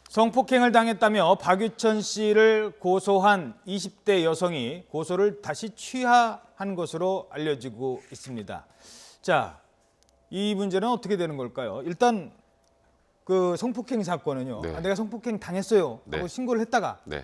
성폭행을 당했다며 박유천 씨를 고소한 20대 여성이 고소를 다시 취하한 것으로 알려지고 있습니다. 자, 이 문제는 어떻게 되는 걸까요? 일단 그 성폭행 사건은요. 네. 내가 성폭행 당했어요 하고 네. 신고를 했다가 네.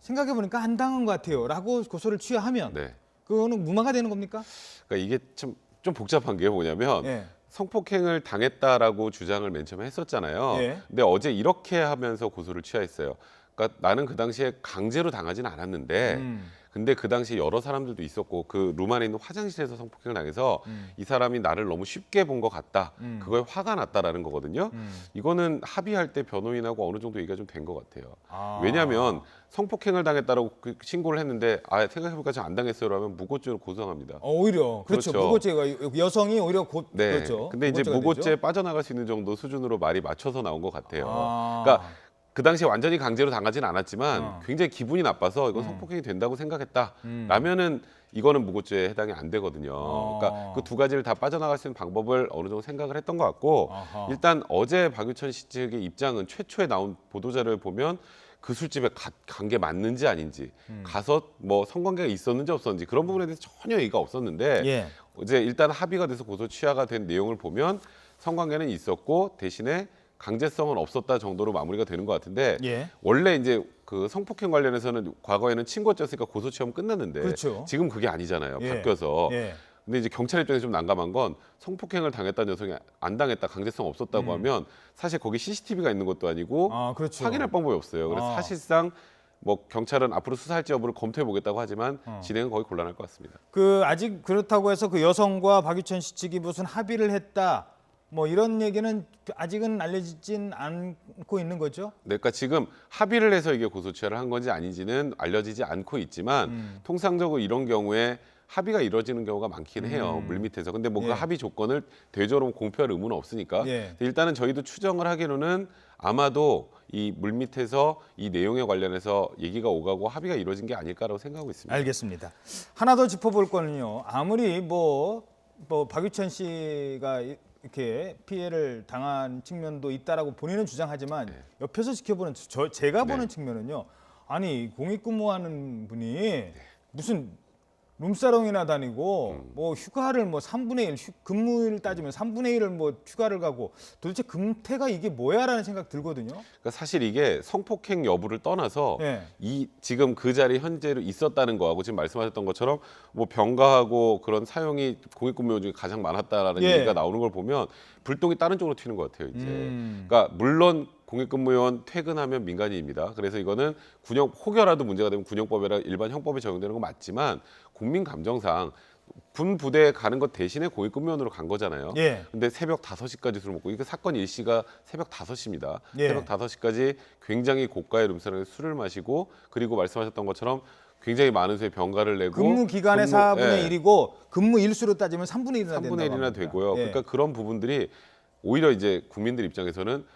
생각해보니까 안 당한 것 같아요 라고 고소를 취하하면 네. 그거는 무마가 되는 겁니까? 그러니까 이게 좀 복잡한 게 뭐냐면 예. 성폭행을 당했다라고 주장을 맨 처음에 했었잖아요. 예. 근데 어제 이렇게 하면서 고소를 취하했어요. 그러니까 나는 그 당시에 강제로 당하진 않았는데 근데 그 당시에 여러 사람들도 있었고 그 룸 안에 있는 화장실에서 성폭행을 당해서 이 사람이 나를 너무 쉽게 본 것 같다. 그거에 화가 났다라는 거거든요. 이거는 합의할 때 변호인하고 어느 정도 얘기가 좀 된 것 같아요. 왜냐하면 성폭행을 당했다라고 신고를 했는데 생각해보니까 저 안 됐어요라면 무고죄로 고소합니다. 오히려 그렇죠. 그렇죠. 무고죄가 여성이 오히려 네. 그렇죠. 근데 이제 무고죄가 무고죄 되죠. 빠져나갈 수 있는 정도 수준으로 말이 맞춰서 나온 것 같아요. 아. 그러니까 그 당시에 완전히 강제로 당하지는 않았지만 굉장히 기분이 나빠서 이건 성폭행이 된다고 생각했다라면은 이거는 무고죄에 해당이 안 되거든요. 그러니까 그 두 가지를 다 빠져나갈 수 있는 방법을 어느 정도 생각을 했던 것 같고 아하. 일단 어제 박유천 씨 측의 입장은 최초에 나온 보도자료를 보면 그 술집에 간 게 맞는지 아닌지 가서 뭐 성관계가 있었는지 없었는지 그런 부분에 대해서 전혀 얘기가 없었는데 예. 이제 일단 합의가 돼서 고소 취하가 된 내용을 보면 성관계는 있었고 대신에 강제성은 없었다 정도로 마무리가 되는 것 같은데 예. 원래 이제 그 성폭행 관련해서는 과거에는 친고죄였으니까 고소 취하면 끝났는데 그렇죠. 지금 그게 아니잖아요. 예. 바뀌어서. 예. 근데 이제 경찰 입장에서 좀 난감한 건 성폭행을 당했다는 여성이 안 당했다, 강제성 없었다고 하면 사실 거기 CCTV가 있는 것도 아니고 그렇죠. 확인할 방법이 없어요. 그래서 사실상 뭐 경찰은 앞으로 수사할지 여부를 검토해 보겠다고 하지만 진행은 거의 곤란할 것 같습니다. 그 아직 그렇다고 해서 그 여성과 박유천 씨 측이 무슨 합의를 했다 뭐 이런 얘기는 아직은 알려지진 않고 있는 거죠? 네, 그러니까 지금 합의를 해서 이게 고소 취하를 한 건지 아닌지는 알려지지 않고 있지만 통상적으로 이런 경우에 합의가 이루어지는 경우가 많긴 해요. 물밑에서. 근데 뭐 그 예. 합의 조건을 대조로 공표할 의무는 없으니까. 예. 일단은 저희도 추정을 하기로는 아마도 이 물밑에서 이 내용에 관련해서 얘기가 오가고 합의가 이루어진 게 아닐까라고 생각하고 있습니다. 알겠습니다. 하나 더 짚어볼 거는요. 아무리 뭐 박유천 씨가 이렇게 피해를 당한 측면도 있다라고 본인은 주장하지만 옆에서 지켜보는 제가 보는 측면은요. 아니 공익근무하는 분이 무슨 룸사롱이나 다니고 뭐 휴가를 뭐 3분의 1 근무일 따지면 3분의 1을 뭐 휴가를 가고 도대체 금태가 이게 뭐야라는 생각 들거든요. 그러니까 사실 이게 성폭행 여부를 떠나서 예. 이 지금 그 자리에 현재로 있었다는 거하고 지금 말씀하셨던 것처럼 뭐 병가하고 그런 사용이 공익근무원 중에 가장 많았다라는 예. 얘기가 나오는 걸 보면 불똥이 다른 쪽으로 튀는 것 같아요. 이제 그러니까 물론 공익근무원 퇴근하면 민간인입니다. 그래서 이거는 혹여라도 문제가 되면 군형법이라 일반 형법에 적용되는 건 맞지만 국민 감정상 군 부대에 가는 것 대신에 공익근무원으로 간 거잖아요. 예. 근데 새벽 5시까지 술을 먹고 이게 사건 일시가 새벽 5시입니다. 예. 새벽 5시까지 굉장히 고가의 룸사롱에서 술을 마시고 그리고 말씀하셨던 것처럼 굉장히 많은 수의 병가를 내고 근무 기간의 4분의 1이고 근무 일수로 따지면 3분의 1이나 3분의 1이나 되고요. 예. 그러니까 그런 부분들이 오히려 이제 국민들 입장에서는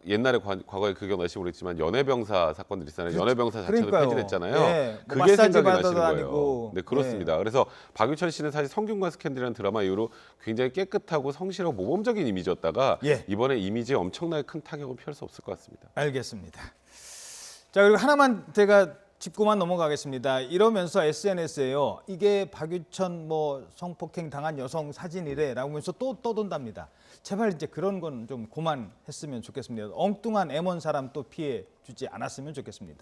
옛날에 과거에 그 기억나실지 모르겠지만 연애병사 사건들 있잖아요. 연애병사 자체도 그러니까요. 폐지됐잖아요. 예. 뭐 그게 마사지 생각이 나시는 받아도 거예요. 아니고. 네, 그렇습니다. 그래서 박유천 씨는 사실 성균관 스캔들이라는 드라마 이후로 굉장히 깨끗하고 성실하고 모범적인 이미지였다가 예. 이번에 이미지에 엄청나게 큰 타격을 피할 수 없을 것 같습니다. 알겠습니다. 자, 그리고 하나만 제가 짚고만 넘어가겠습니다. 이러면서 SNS에요. 이게 박유천 뭐 성폭행 당한 여성 사진이래라고 하면서 또 떠돈답니다. 제발 이제 그런 건 좀 그만했으면 좋겠습니다. 엉뚱한 M1 사람 또 피해 주지 않았으면 좋겠습니다.